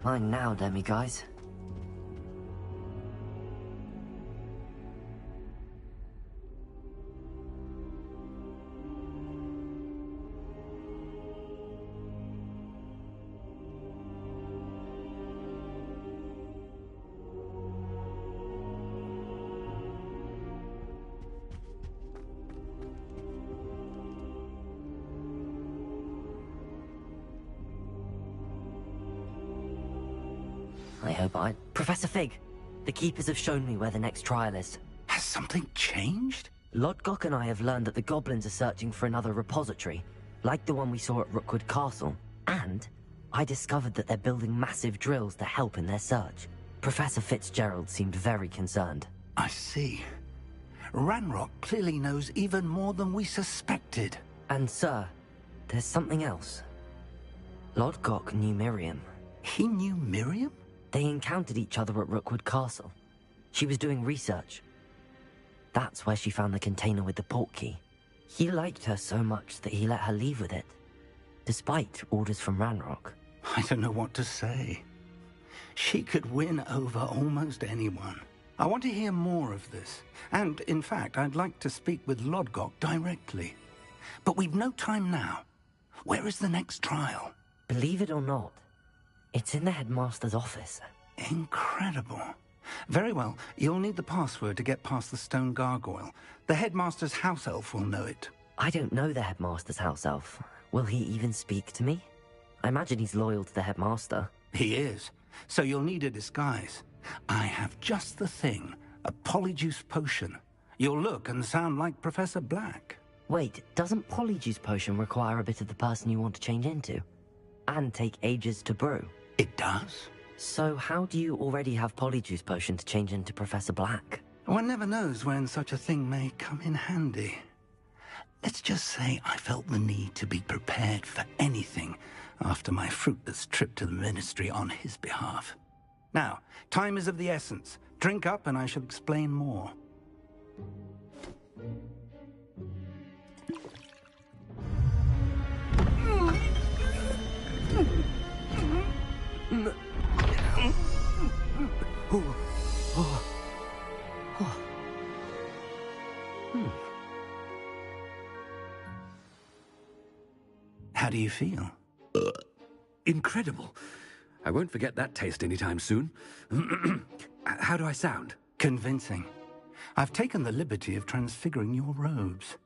Fine now, Demi guys. Professor Fig, the Keepers have shown me where the next trial is. Has something changed? Lodgok and I have learned that the goblins are searching for another repository, like the one we saw at Rookwood Castle. And I discovered that they're building massive drills to help in their search. Professor Fitzgerald seemed very concerned. I see. Ranrock clearly knows even more than we suspected. And sir, there's something else. Lodgok knew Miriam. He knew Miriam? They encountered each other at Rookwood Castle. She was doing research. That's where she found the container with the portkey. He liked her so much that he let her leave with it, despite orders from Ranrock. I don't know what to say. She could win over almost anyone. I want to hear more of this. And, in fact, I'd like to speak with Lodgok directly. But we've no time now. Where is the next trial? Believe it or not, it's in the headmaster's office. Incredible. Very well. You'll need the password to get past the stone gargoyle. The headmaster's house elf will know it. I don't know the headmaster's house elf. Will he even speak to me? I imagine he's loyal to the headmaster. He is. So you'll need a disguise. I have just the thing. A polyjuice potion. You'll look and sound like Professor Black. Wait, doesn't polyjuice potion require a bit of the person you want to change into? And take ages to brew? It does. So how do you already have polyjuice potion to change into Professor Black? One never knows when such a thing may come in handy. Let's just say I felt the need to be prepared for anything after my fruitless trip to the Ministry on his behalf. Now, time is of the essence. Drink up and I shall explain more. How do you feel? Incredible. I won't forget that taste anytime soon. How do I sound? Convincing. I've taken the liberty of transfiguring your robes.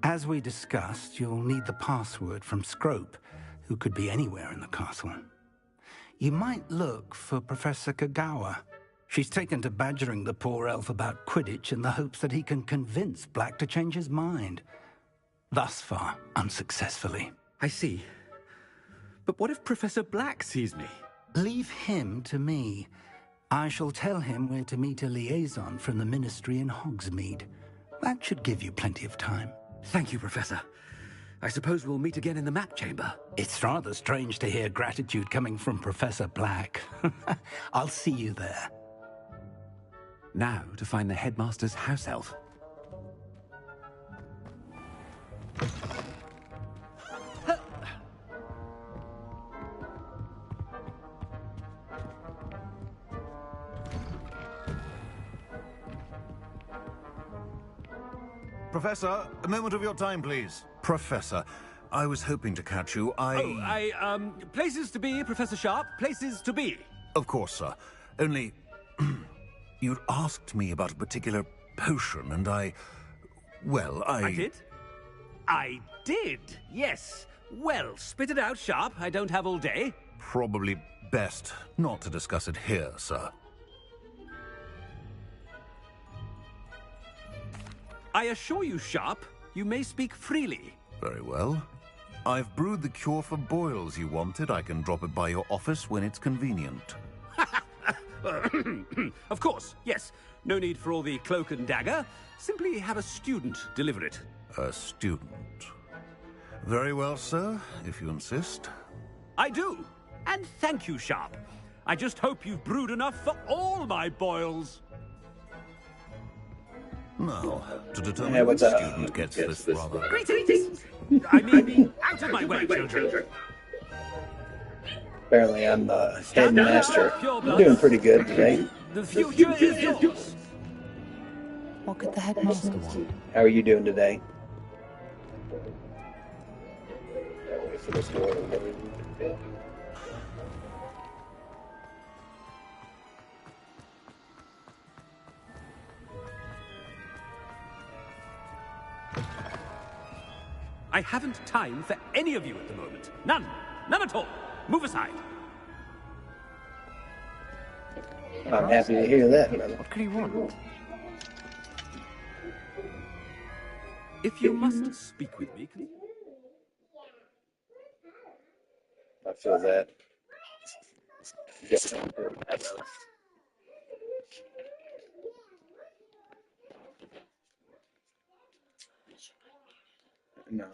As we discussed, you'll need the password from Scrope, who could be anywhere in the castle. You might look for Professor Kagawa. She's taken to badgering the poor elf about Quidditch in the hopes that he can convince Black to change his mind. Thus far, unsuccessfully. I see. But what if Professor Black sees me? Leave him to me. I shall tell him where to meet a liaison from the Ministry in Hogsmeade. That should give you plenty of time. Thank you, Professor. I suppose we'll meet again in the map chamber. It's rather strange to hear gratitude coming from Professor Black. I'll see you there. Now to find the headmaster's house elf. Professor, a moment of your time, please. Professor, I was hoping to catch you. Places to be, Professor Sharp. Places to be. Of course, sir. Only, you'd asked me about a particular potion, and I did? I did, yes. Well, spit it out, Sharp. I don't have all day. Probably best not to discuss it here, sir. I assure you, Sharp, you may speak freely. Very well. I've brewed the cure for boils you wanted. I can drop it by your office when it's convenient. Of course, yes. No need for all the cloak and dagger. Simply have a student deliver it. A student. Very well, sir, if you insist. I do. And thank you, Sharp. I just hope you've brewed enough for all my boils. Now, to determine which student gets this rather... Greetings! I mean, out of my way, children. Apparently I'm the headmaster. I'm doing pretty good today. The future is yours. What could the headmaster want? How are you doing today? Wait for this door to load. I haven't time for any of you at the moment. None. None at all. Move aside. I'm happy to hear that, brother. What could he want? If you must speak with me, can... I feel that. Yes. No.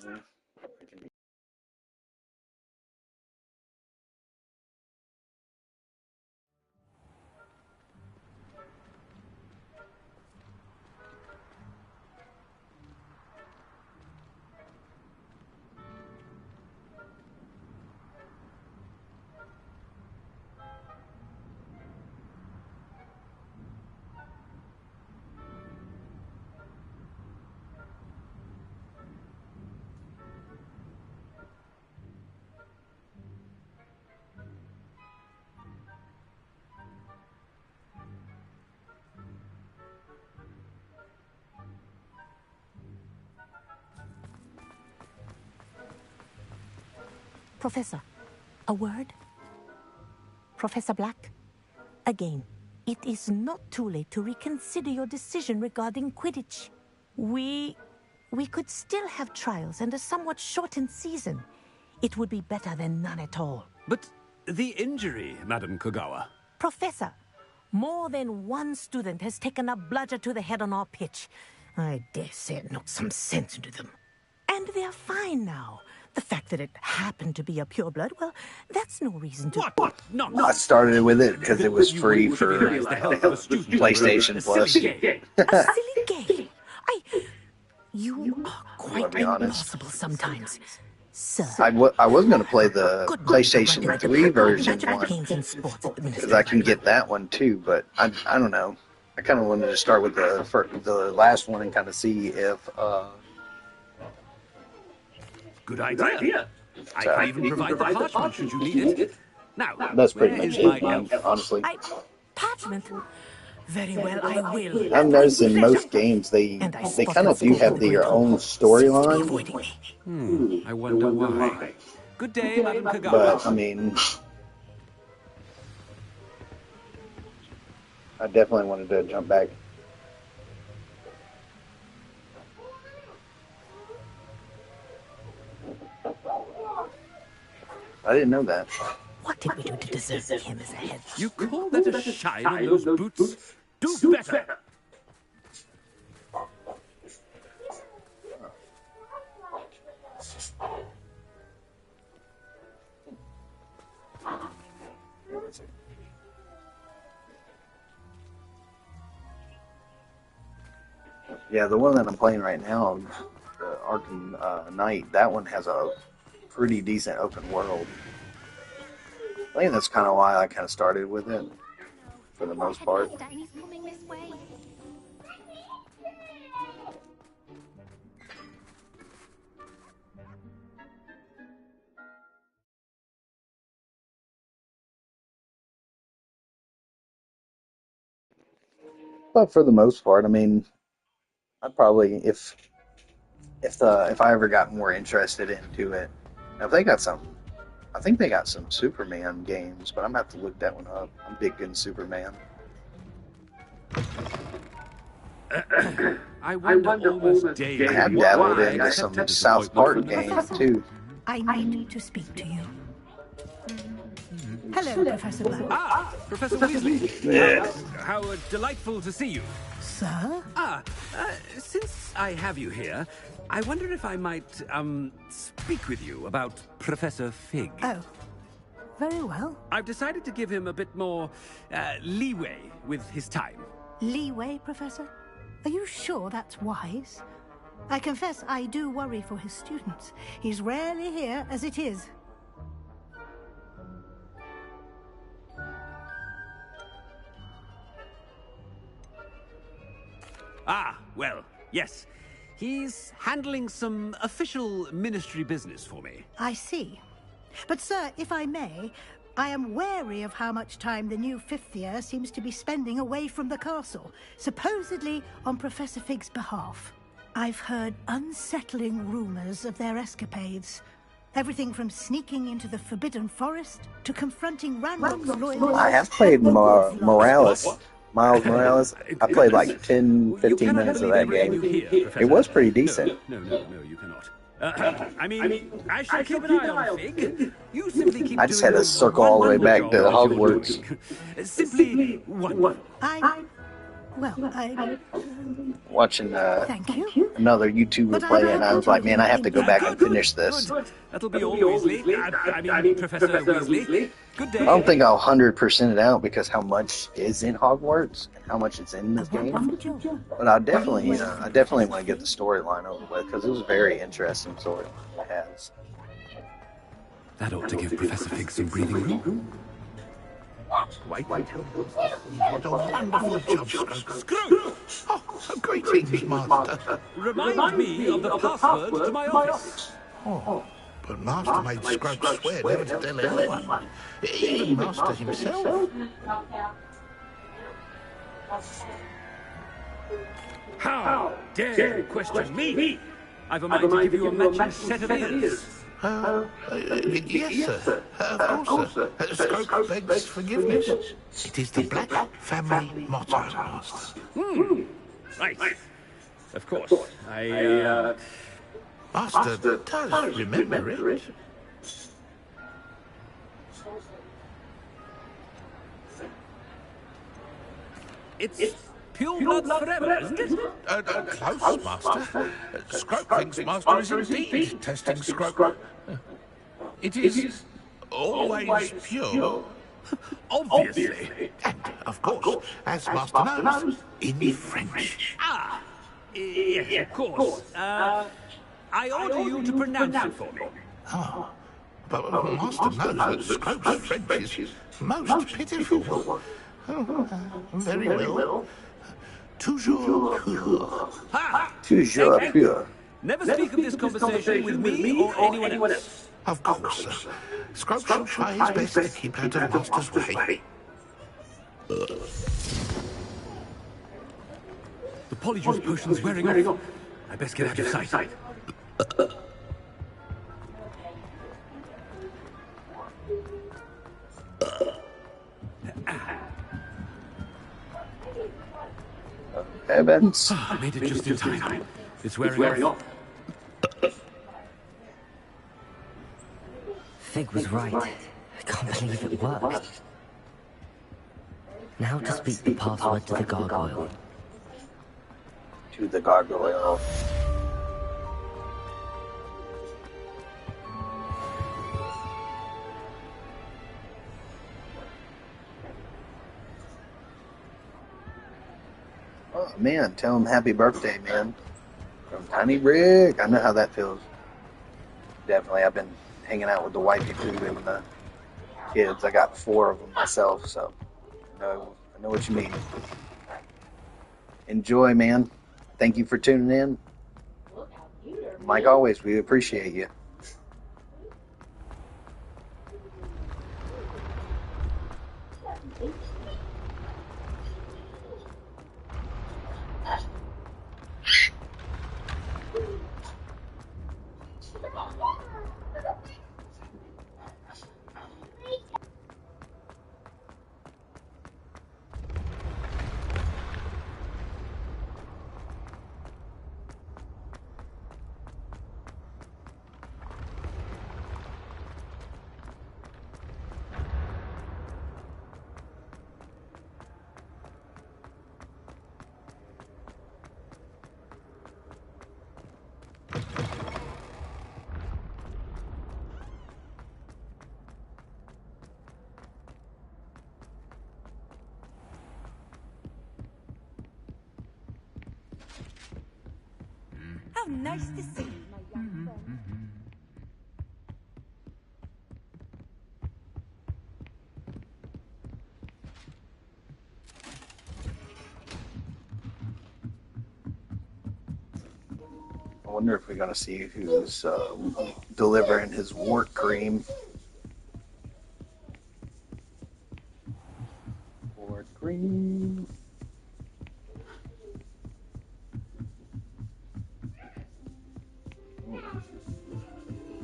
Professor, a word? Professor Black, again, it is not too late to reconsider your decision regarding Quidditch. We could still have trials and a somewhat shortened season. It would be better than none at all. But the injury, Madam Kogawa. Professor, more than one student has taken a bludger to the head on our pitch. I dare say it knocked some sense into them. And they're fine now. The fact that it happened to be a pureblood, well, that's no reason to... What? No. I started with it because it was free for PlayStation Plus. A silly game. You are quite impossible sometimes. Sir. I was going to play the PlayStation 3 version one because I can get that one too, but I don't know. I kind of wanted to start with the last one and kind of see if... Good idea. I can even provide the parchment should you need it. Now, that's pretty much it, man, honestly. Parchment? Very well, I will. I've noticed in most games they kind of do have their own storyline. I wonder why. Good day, Madam Kogawa. But, I mean... I definitely wanted to jump back. I didn't know that. What did we do to deserve him as a head? You call that a shine on those boots? Do better! Yeah, the one that I'm playing right now, the Arkham Knight, that one has a pretty decent open world. I think that's kind of why I kind of started with it, for the most part. But for the most part, I mean, I'd probably, if I ever got more interested into it, if they got some, I think they got some Superman games, but I'm gonna have to look that one up. I'm big in Superman. I wonder almost daily. I have dabbled into some South Park games too. I need to speak to you. Hello, Professor Black. Professor Weasley. How delightful to see you. Sir? Since I have you here, I wonder if I might, speak with you about Professor Fig. Oh, very well. I've decided to give him a bit more, leeway with his time. Leeway, Professor? Are you sure that's wise? I confess I do worry for his students. He's rarely here as it is. Ah, well, yes. He's handling some official ministry business for me. I see. But, sir, if I may, I am wary of how much time the new fifth year seems to be spending away from the castle, supposedly on Professor Fig's behalf. I've heard unsettling rumors of their escapades. Everything from sneaking into the Forbidden Forest to confronting Ranrock's loyalists. I have played Morales. Miles Morales. I played like 10, 15 minutes of that game. It was pretty decent. No, you cannot. I mean, I shall keep an eye on Fig. You simply keep I just had to circle all the way back to Hogwarts. Simply wonderful. I Watching thank you. another YouTuber play it, and I was like, man, I have to go back and finish this. That'll be all Weasley. I mean, Professor Weasley. Good day. I don't think I'll 100% it out because how much is in Hogwarts and how much it's in this game. But I definitely want to get the storyline over with because it was a very interesting storyline it has. That ought to give Professor Fig some breathing room. Wait. What a wonderful job, Scrooge. Oh, greetings, Master. Remind me of the password to my office. Oh, but Master made Scrooge swear never to tell anyone. Even Master himself. How dare you question me? I've a mind to give you a matching set of ears. Yes, sir. Of course, sir. Scrooge begs forgiveness. It is the Black family motto, Master. Right. Of course. Master does remember it. It's pure blood forever, isn't it? Close, Master. Scrooge thinks Master is indeed testing Scrooge. It is always pure. Obviously. And, of course, as Master knows, in French. Ah, yes, of course. I order you to pronounce it for me. Oh, but Master knows that Scrooge's French is most pitiful. Very well. Toujours pure. Ha! Toujours pure. Never speak of this conversation with me or anyone else. Of course, sir. Scrooge shall try his best to keep out of Master's way. The polyjuice potion's wearing off. I best get out of sight. Evans. I made it just in time. It's wearing off. Fig was right. I can't believe it worked. Now to speak the password to the gargoyle. To the gargoyle. Oh man, tell him happy birthday, man. From Tiny Brick. I know how that feels. Definitely, I've been hanging out with the wifey too and the kids. I got 4 of them myself, so I know what you mean. Enjoy, man. Thank you for tuning in. Like always, we appreciate you. How nice to see you, my young friend. wonder if we're gonna see who's delivering his wart cream. Wart cream.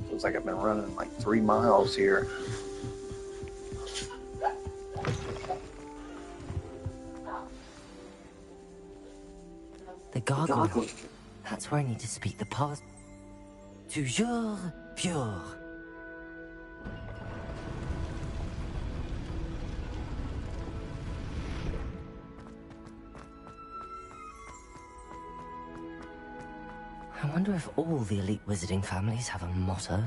Feels like I've been running like 3 miles here. The gargoyle. That's where I need to speak the past. Toujours pure. I wonder if all the elite wizarding families have a motto.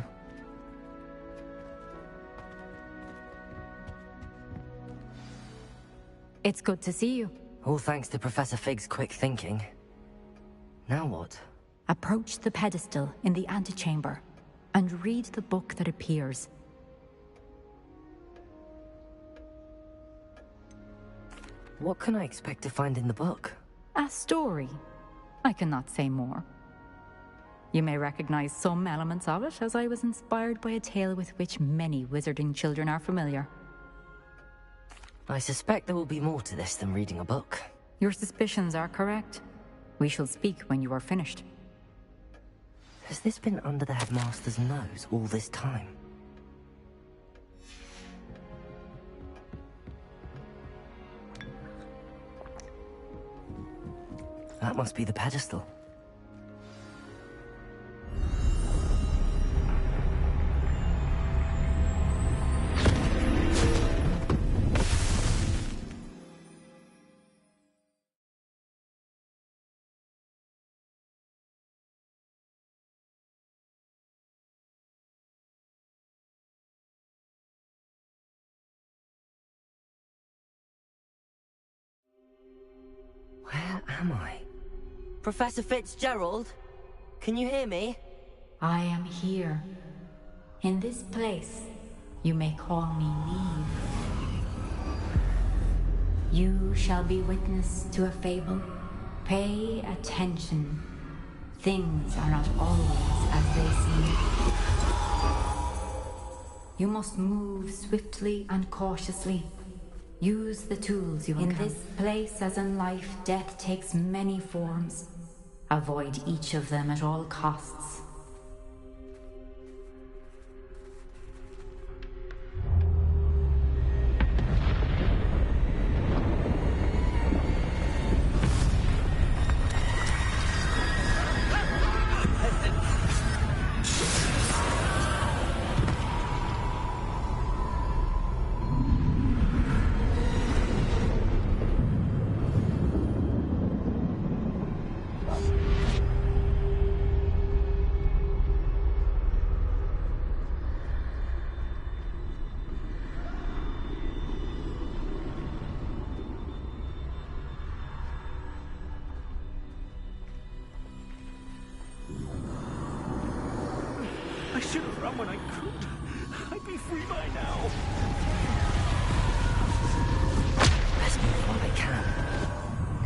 It's good to see you. All thanks to Professor Fig's quick thinking. Now what? Approach the pedestal in the antechamber and read the book that appears. What can I expect to find in the book? A story. I cannot say more. You may recognize some elements of it, as I was inspired by a tale with which many wizarding children are familiar. I suspect there will be more to this than reading a book. Your suspicions are correct. We shall speak when you are finished. Has this been under the headmaster's nose all this time? That must be the pedestal. Where am I? Professor Fitzgerald? Can you hear me? I am here. In this place, you may call me Neve. You shall be witness to a fable. Pay attention. Things are not always as they seem. You must move swiftly and cautiously. Use the tools you encounter. In this place, as in life, death takes many forms. Avoid each of them at all costs. I should have run when I could. I'd be free by now. Best move while I can.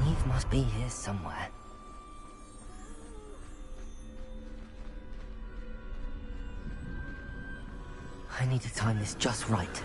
Neve must be here somewhere. I need to time this just right.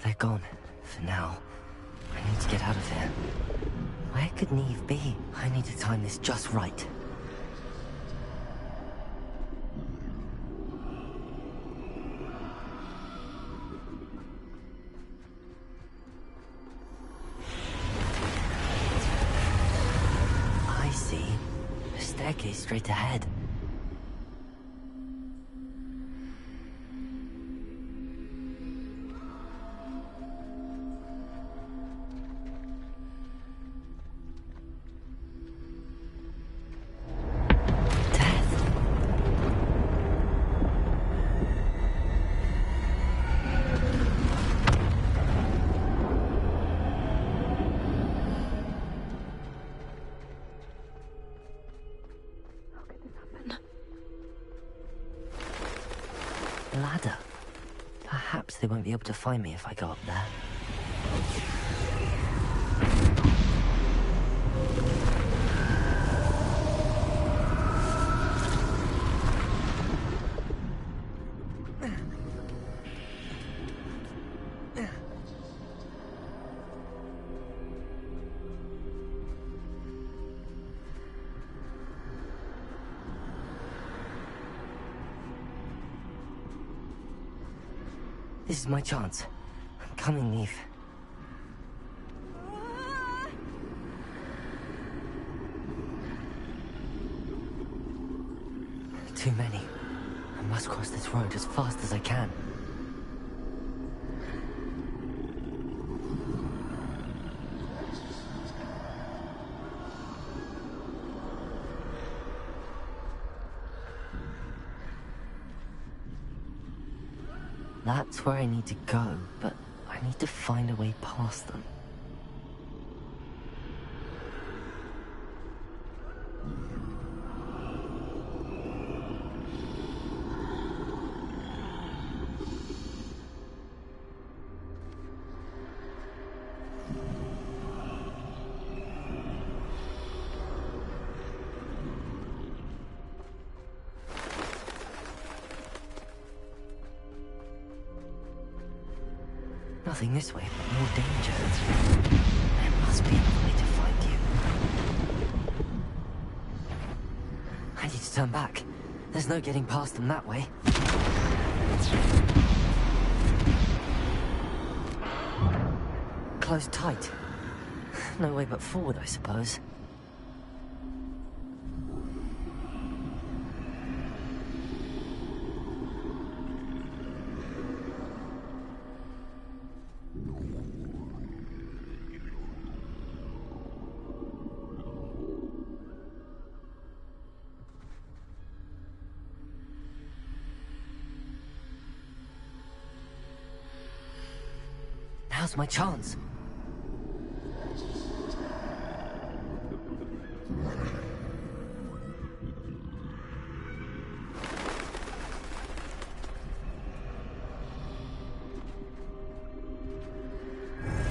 They're gone, for now. I need to get out of here. Where could Neve be? I need to time this just right. I see. A staircase straight ahead. ladder. Perhaps they won't be able to find me if I go up there. This is my chance. I'm coming, Neve. Too many. I must cross this road as fast as I can. That's where I need to go, but I need to find a way past them. Nothing this way, but more danger. There must be another way to find you. I need to turn back. There's no getting past them that way. Closed tight. No way but forward, I suppose. Now's my chance.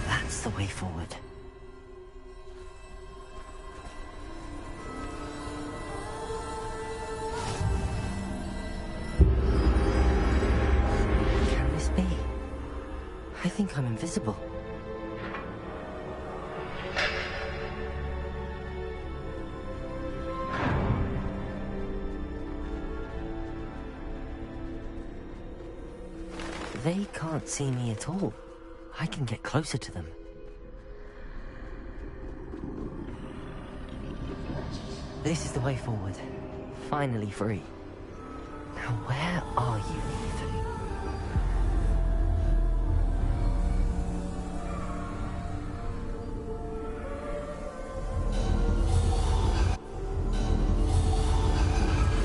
That's the way forward. Can this be? I think I'm invisible. They can't see me at all. I can get closer to them. This is the way forward. Finally free. Now where are you, Ethan?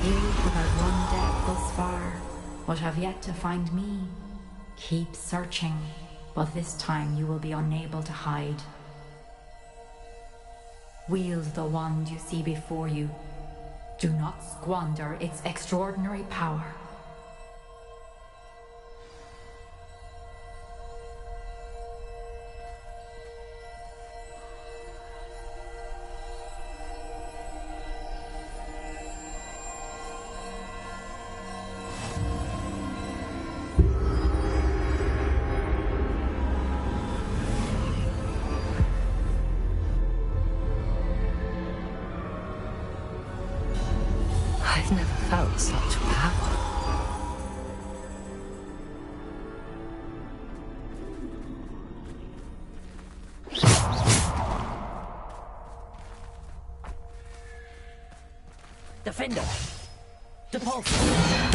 You who have run death thus far, but have yet to find me. Keep searching, but this time you will be unable to hide. Wield the wand you see before you. Do not squander its extraordinary power. I've never felt such power. Defender! Depulse!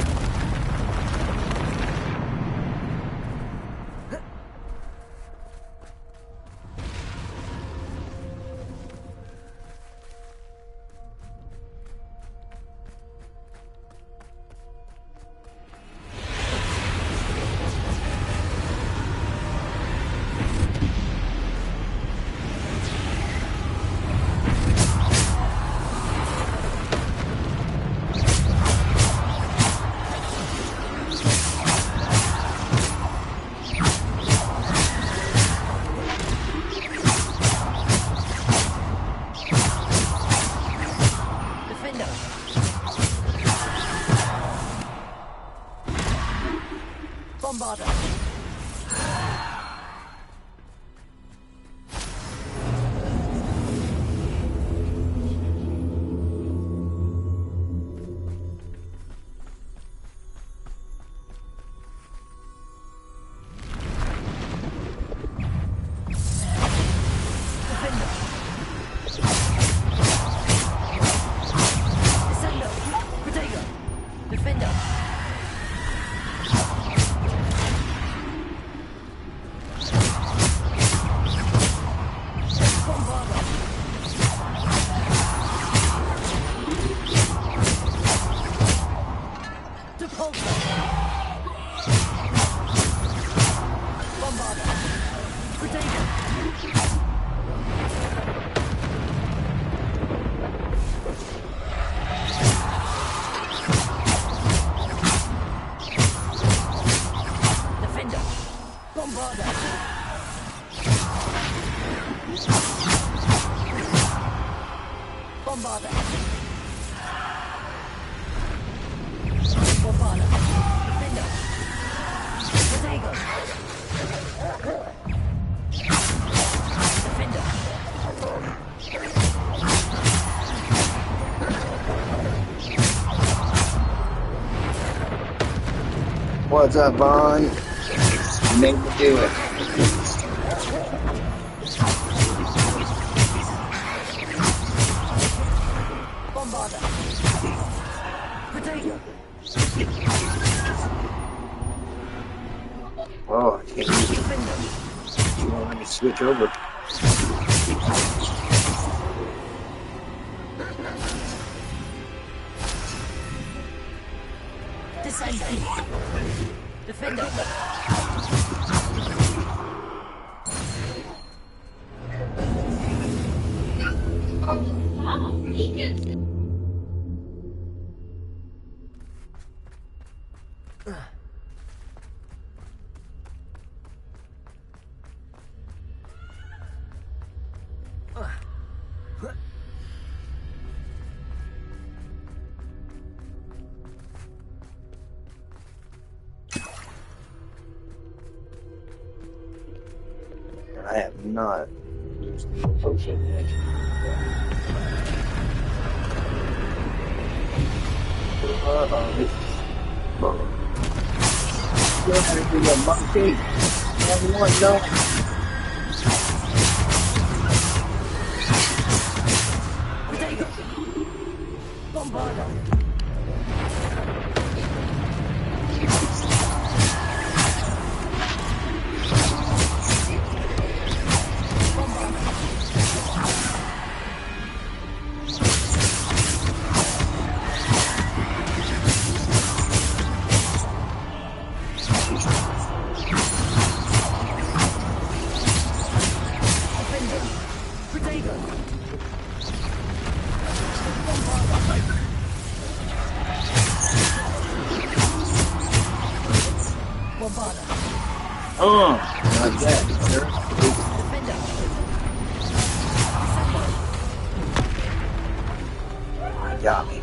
Bombarder. What's up, Vaughn? You made me do it. Oh, I can't use it. You won't let me switch over. Defender. I have not used the potion yet. You're going to be a monkey. Everyone knows. Bombarder. Oh, not that, sir. You got me.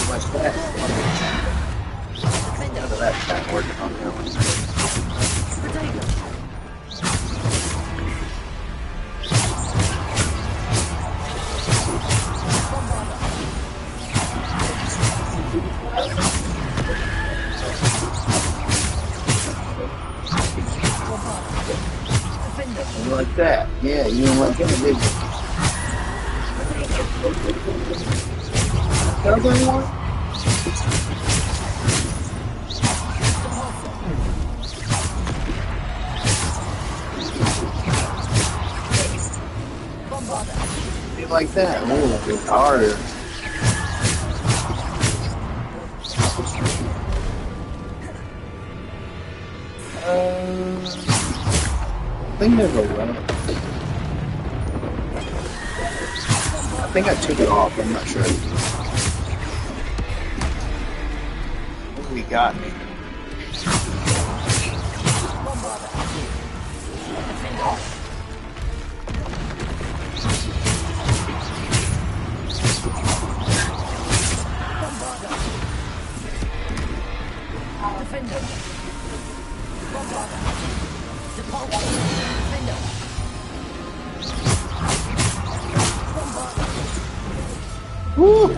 What's that? None of that's not working on that one. You like that? Yeah, you don't like it, did you? Another one? You like that? Oh, it's harder. I think there's a run. I think I took it off, I'm not sure. What we got me? Woo!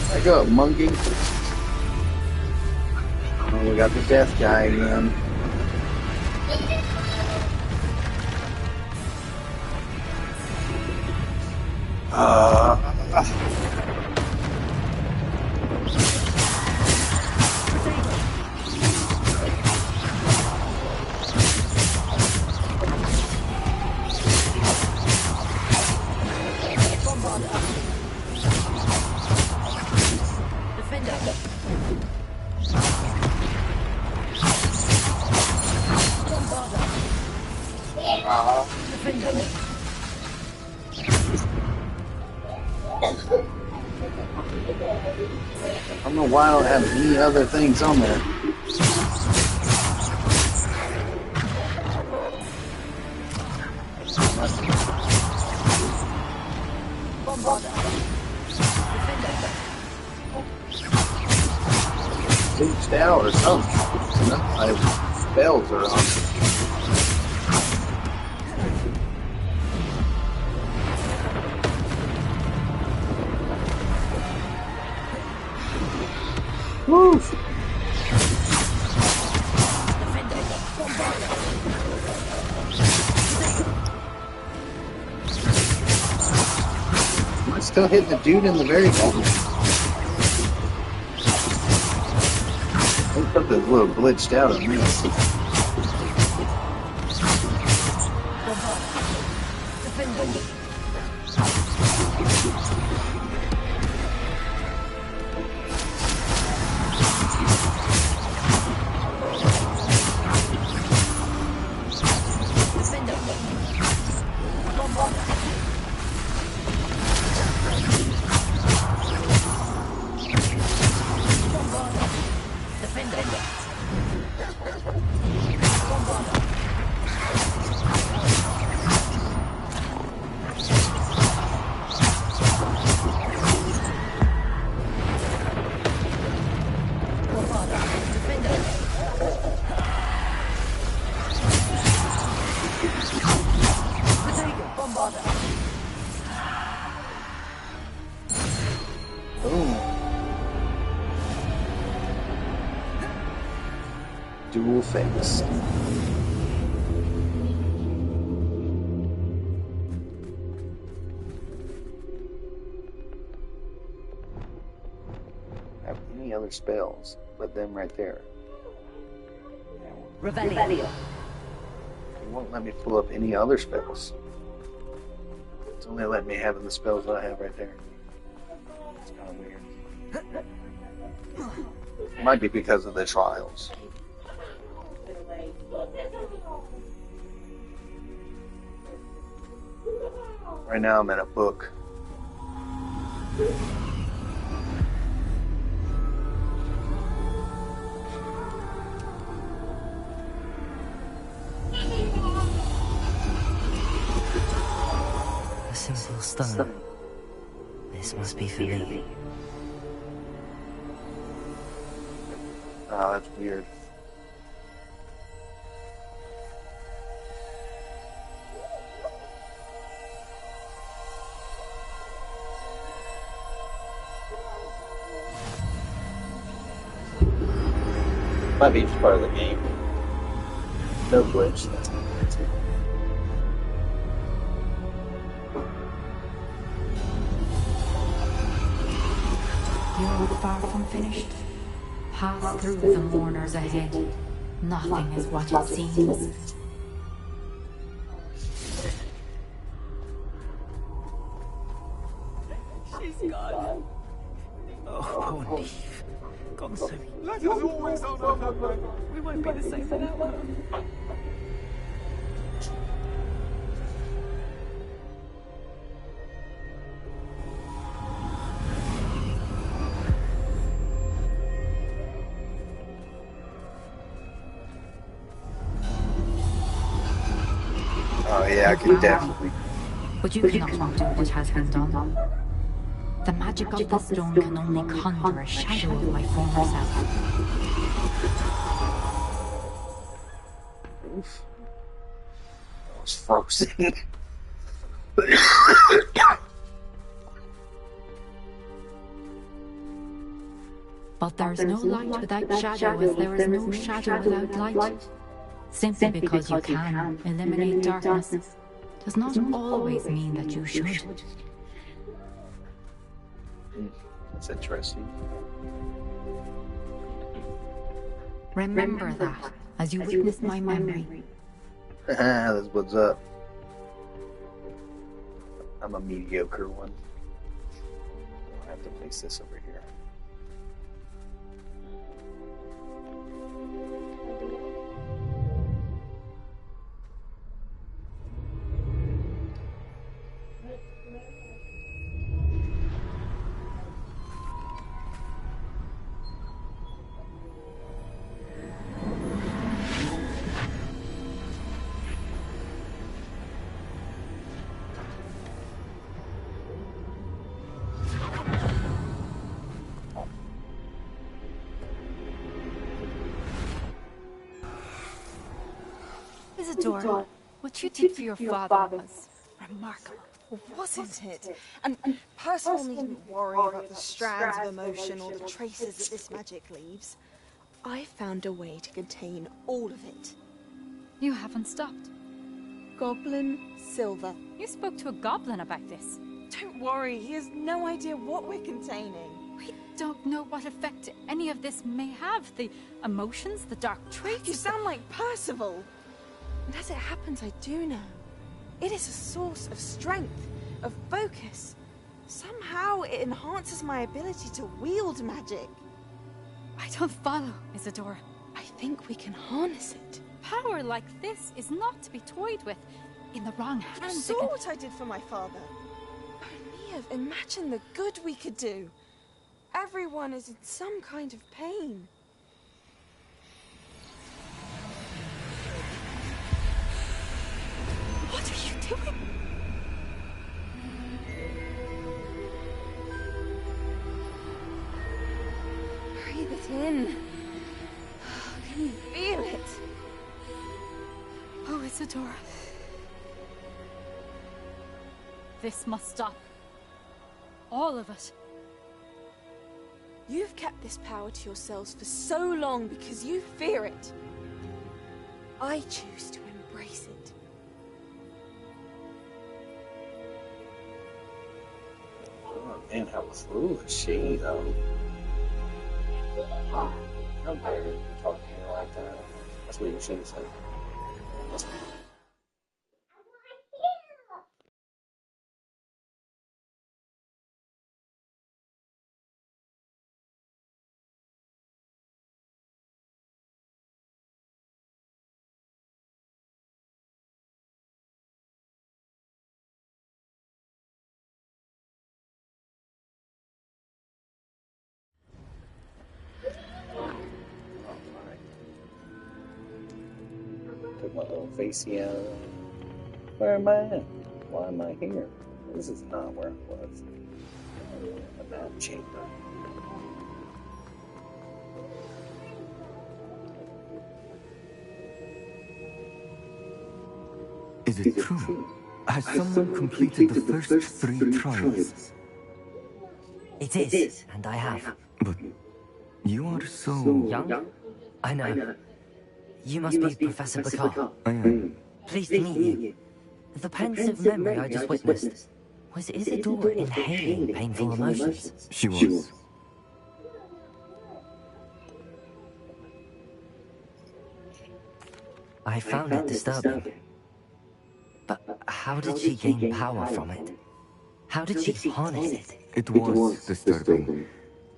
Back up, monkey. Oh, we got the death guy again. I don't know why I don't have any other things on there. Reached out or something. My spells are on. Woo! I'm still hitting the dude in the very bottom. I think something's a little glitched out on this. Dual face. Have any other spells but them right there? Revelio. It won't let me pull up any other spells. It's only letting me have the spells that I have right there. It's kind of weird. It might be because of the trials. Right now I'm in a book. A simple stone. This must be for me. Oh, that's weird. Might be just part of the game. No glitch. You're far from finished. Pass through the mourners ahead. Nothing is what it seems. She's gone. Oh, poor Neve. Gone so let us always honor her. We won't be the same without her. Oh yeah, I can definitely. But you cannot undo what has been done. The magic of the stone can only conjure a shadow of my former self. Oof. was frozen. But there's no light without shadow, as there is no shadow without light. Simply because you can eliminate darkness does not always mean that you should. That's interesting. Remember that as you witness my memory. That's what's up. I'm a mediocre one. I'll have to place this over here. Isidore, what you did for your father was remarkable, wasn't it? And Percival needn't worry about the strands of emotion or the traces that this magic leaves. I found a way to contain all of it. You haven't stopped. Goblin Silver. You spoke to a goblin about this. Don't worry, he has no idea what we're containing. We don't know what effect any of this may have. The emotions, the dark traits. You sound like Percival. And as it happens, I do know. It is a source of strength, of focus. Somehow it enhances my ability to wield magic. I don't follow, Isidore. I think we can harness it. Power like this is not to be toyed with. In the wrong hands. You saw what I did for my father. Mia, imagine the good we could do. Everyone is in some kind of pain. What are you doing? Breathe it in. Can you feel it? Oh, Isidore. This must stop. All of it. You've kept this power to yourselves for so long because you fear it. I choose to embrace it. Oh, man, how cruel is she, though? How dare you talk to me like that? That's what you should have said. Took my little facey out. Where am I at? Why am I here? This is not where I was. A map chamber. Is it true? Has someone completed the first 3 trials? It is, and I have. But you are so... Young? I know. You must be Professor Picard. I am. Pleased to meet you. The pensive memory I just witnessed. Was Isidore inhaling painful emotions? She was. I found it disturbing. But how did she gain power from it? How did she harness it? It was disturbing.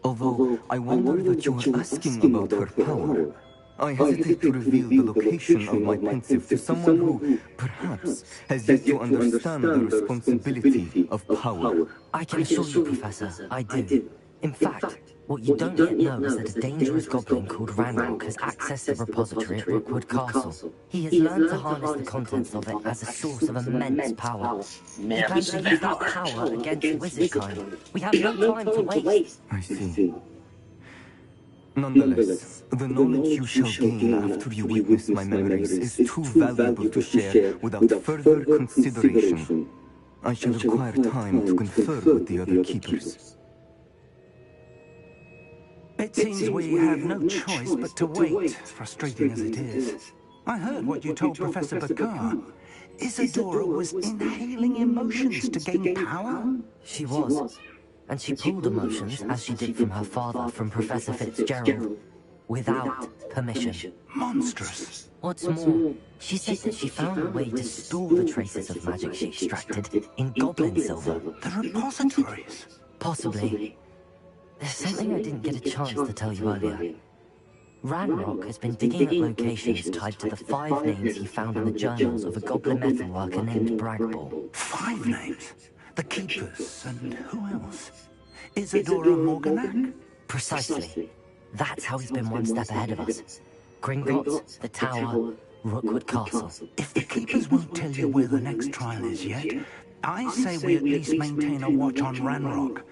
Although I wonder that you are asking about her power. I hesitate to reveal the location of my pensive to someone who, perhaps, has yet to understand the responsibility of power. I can assure you, Professor, I do. In fact, what you don't yet know is that a dangerous goblin called Ranrock has accessed the repository at Rookwood Castle. He has learned to harness the contents of it as a source of immense power. He plans to use that power against Wizardkind. We have no time to waste. I see. Nonetheless, the knowledge you shall gain after you witness my memories is too valuable to share without further consideration. I shall require time to confer with the other keepers. It seems we have no choice but to wait, frustrating as it is. I heard what you told Professor Bakar. Isadora was inhaling emotions to gain power? She was. And she pulled emotions, as she did from her father, from Professor Fitzgerald, without permission. Monstrous. What's more, she said that she found a way to store the traces of magic she extracted in goblin silver. The repositories? Possibly. There's something I didn't get a chance to tell you earlier. Ranrock has been digging at locations tied to the 5 names he found in the journals of a goblin metalworker named Bragball. 5 names? The Keepers, and who else? Isadora Morganac? Precisely. That's how he's been one step ahead of us. Gringotts, the Tower, Rookwood Castle. If the Keepers won't tell you where the next trial is yet, I say we at least maintain a watch on Ranrock.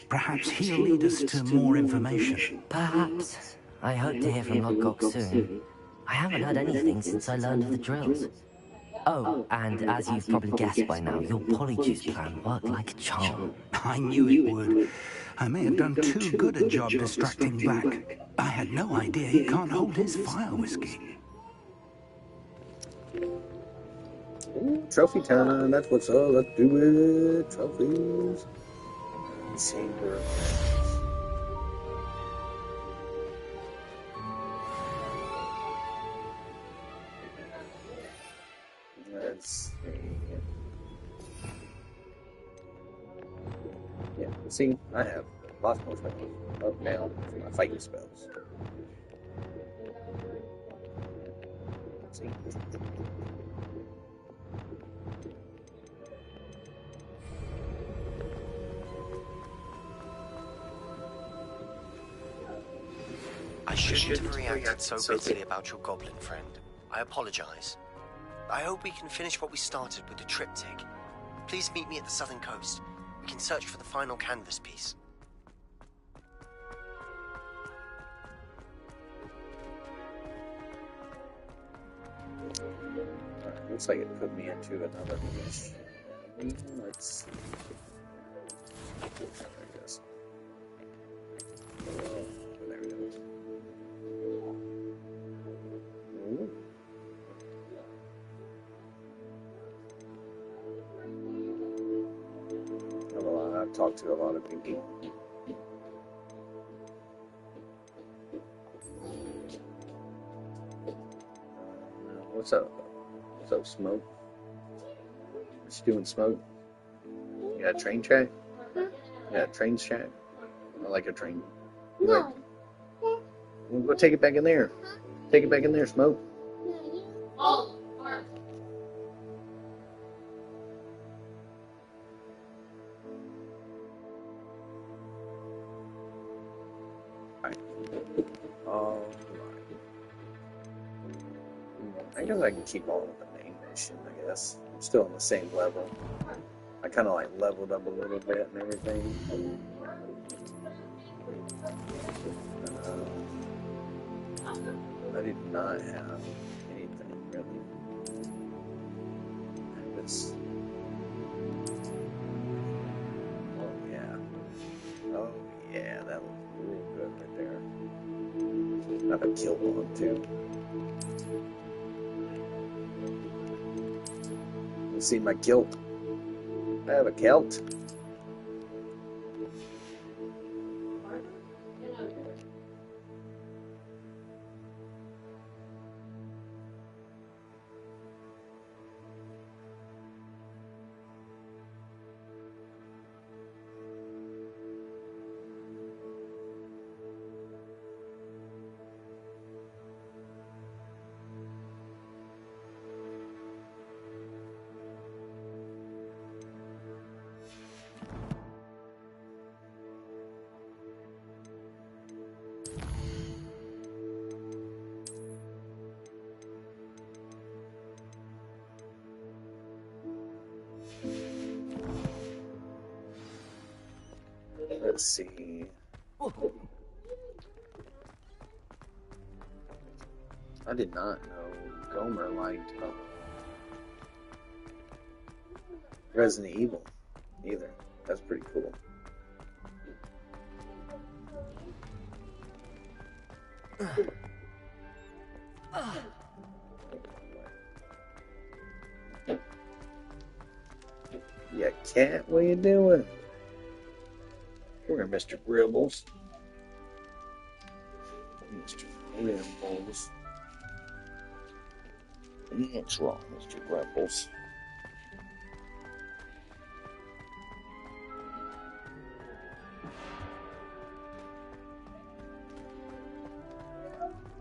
Perhaps he'll lead us to more information. Perhaps. I hope to hear from Lodgok soon. I haven't heard anything since I learned of the drills. Oh, and as you've probably guessed by now, your polyjuice plan worked like a charm. I knew it would. I may have done too good a job distracting Black. I had no idea he can't hold his fire whiskey. Ooh, trophy time, that's what's up. Let's do it. Trophies. Chamber. Let's see. Yeah, see, I have lost most of my up now for my fighting spells. See. I shouldn't have reacted so bitterly about your goblin friend. I apologize. I hope we can finish what we started with the triptych. Please meet me at the southern coast. We can search for the final canvas piece. Alright, looks like it put me into another mission. Let's see. There it goes. Oh, there we go. Ooh. I've talked to a lot of people. What's up? What's up, Smoke? What you doing, Smoke? You got a train track? Yeah, train track. I like a train. No. We'll go take it back in there. Take it back in there, Smoke. Oh. I guess I can keep on with the main mission, I guess. I'm still on the same level. I kind of like leveled up a little bit and everything. I did not have anything really. This. Oh yeah. Oh yeah, that was real good right there. I have a kill one too. See my kilt. I have a kilt. Let's see. I did not know Gomer liked Resident Evil either. That's pretty cool. Yeah, cat, what you doing? Come here, Mr. Gribbles. Mr. Gribbles. What's wrong, Mr. Gribbles?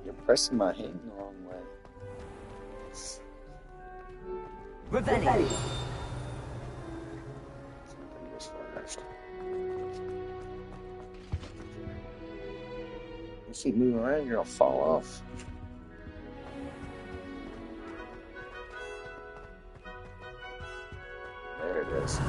You're pressing my hand the wrong way. Revelio. Something was flashed. You keep moving around, you're gonna fall off. There it is.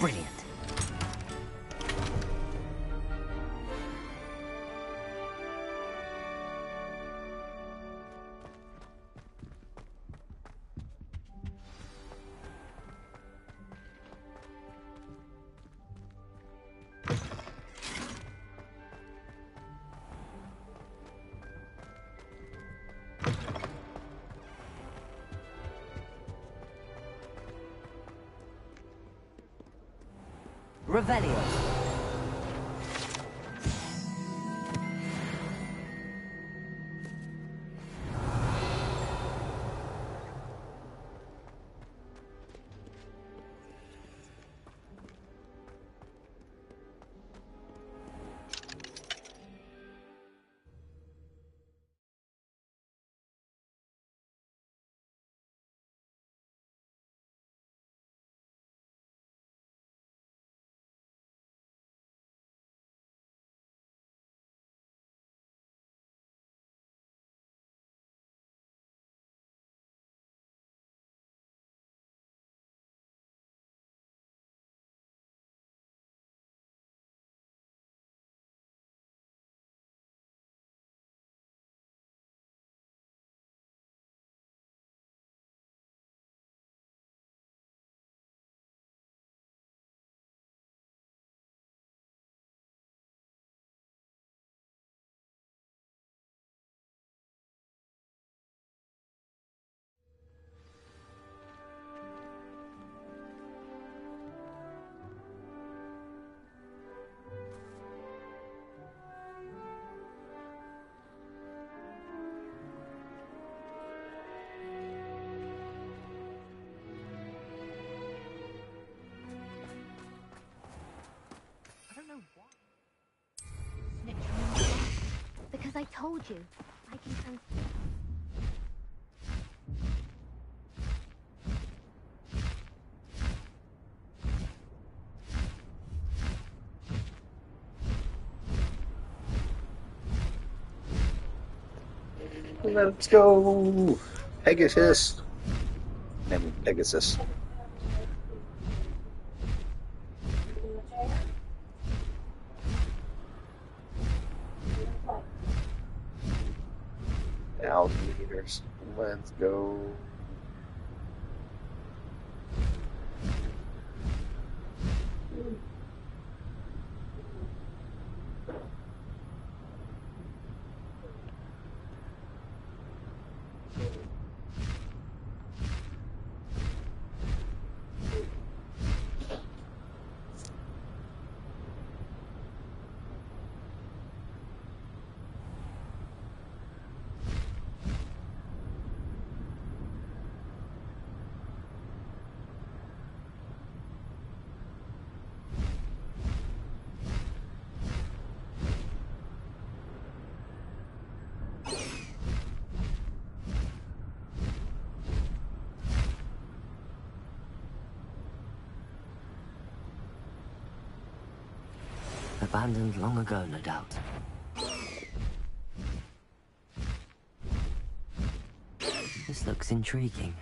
Brilliant. Revelio. Because I told you, I can trans- Let's go! Pegasus! Name it Pegasus. Alligators. Let's go. abandoned long ago, no doubt. This looks intriguing.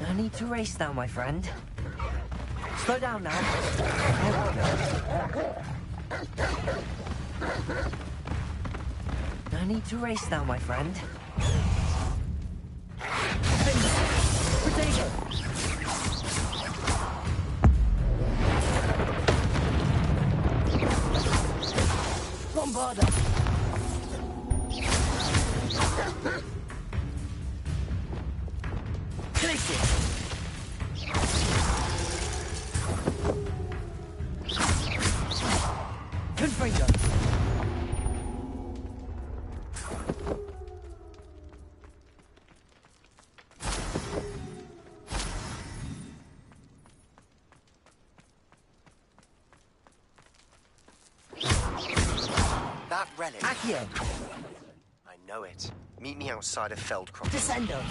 No need to race now, my friend. Slow down now. No need to race now, my friend. Potato! Bombarda! Place it! Confringo! That relic. Accio! I know it. Meet me outside of Feldcroft. Descendo!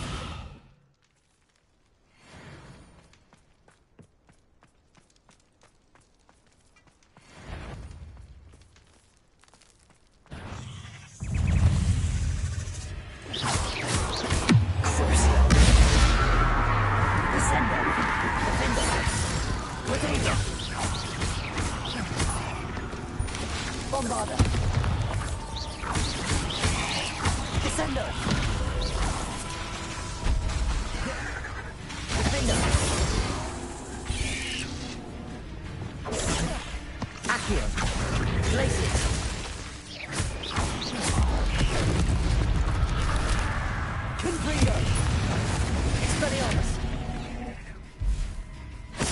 Bombarda! Descendo! Defender! Accio! Place it! Confringo! Expelliarmus!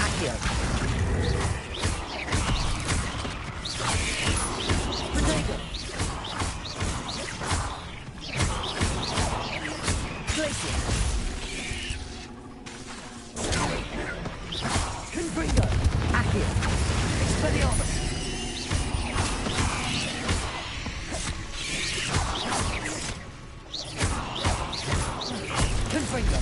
Accio! Potato! Place it! Confringo! Accio! Expelliarmus! Confringo!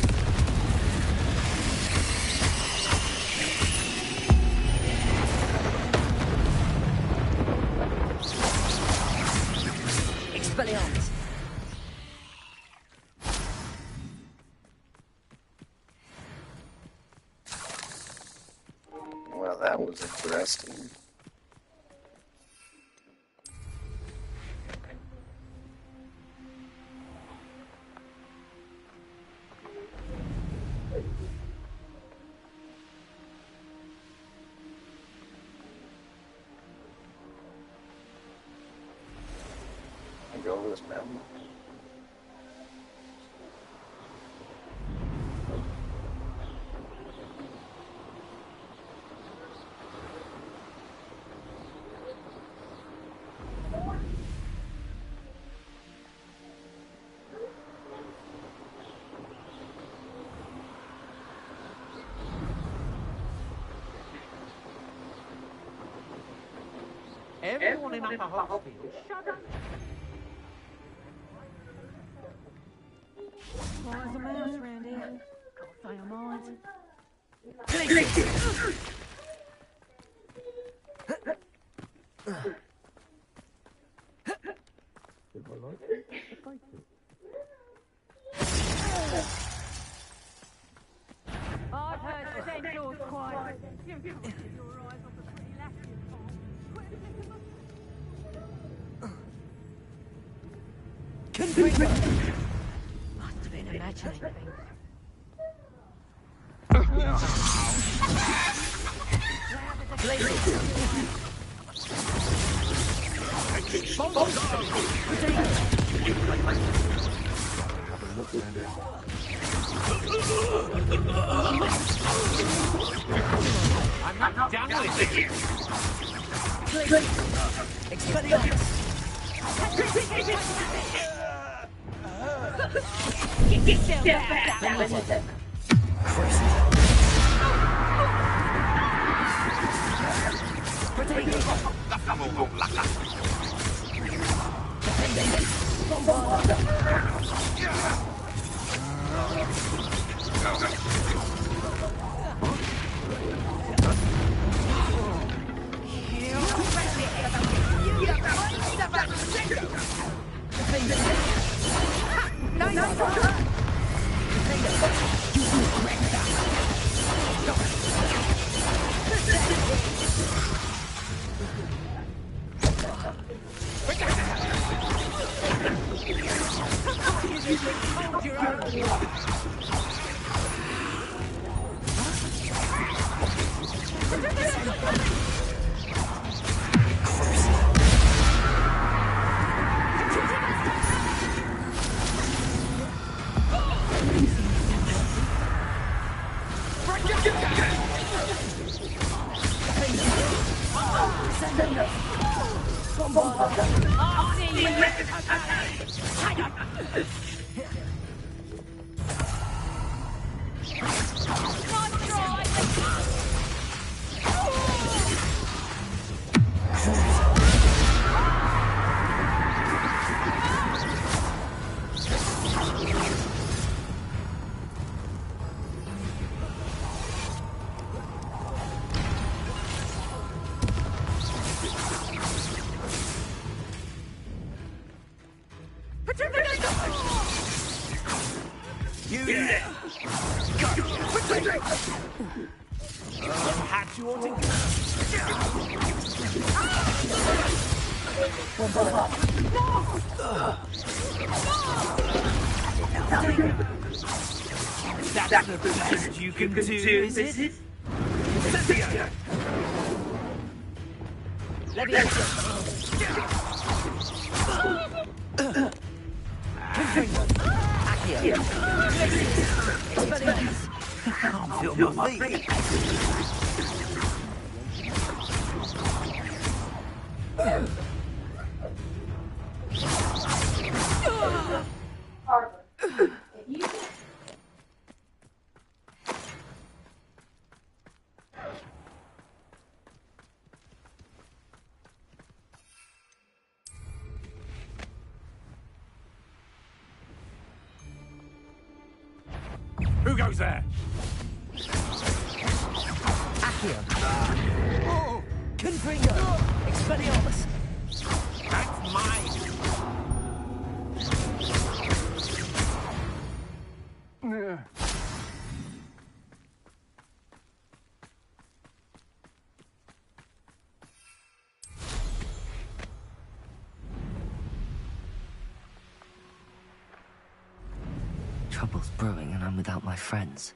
Expelliarmus! Well, that was interesting. I go over this mountain. Everyone in Upper Hogsfield, shut up! Why is a mouse, Randy? Can't say I mind. I've heard potential's quite. You've got your eyes on the pretty lassie of Confringo! Must have been imagining things. Place it! Bombarda! Potato! I'm not done with it! Expelliarmus! Get back! Potato! That's the best you can do, is it? I can't feel my feet. Who goes there? Accio. Oh, Confringo. Expelliarmus. That's mine. Trouble's brewing and I'm without my friends.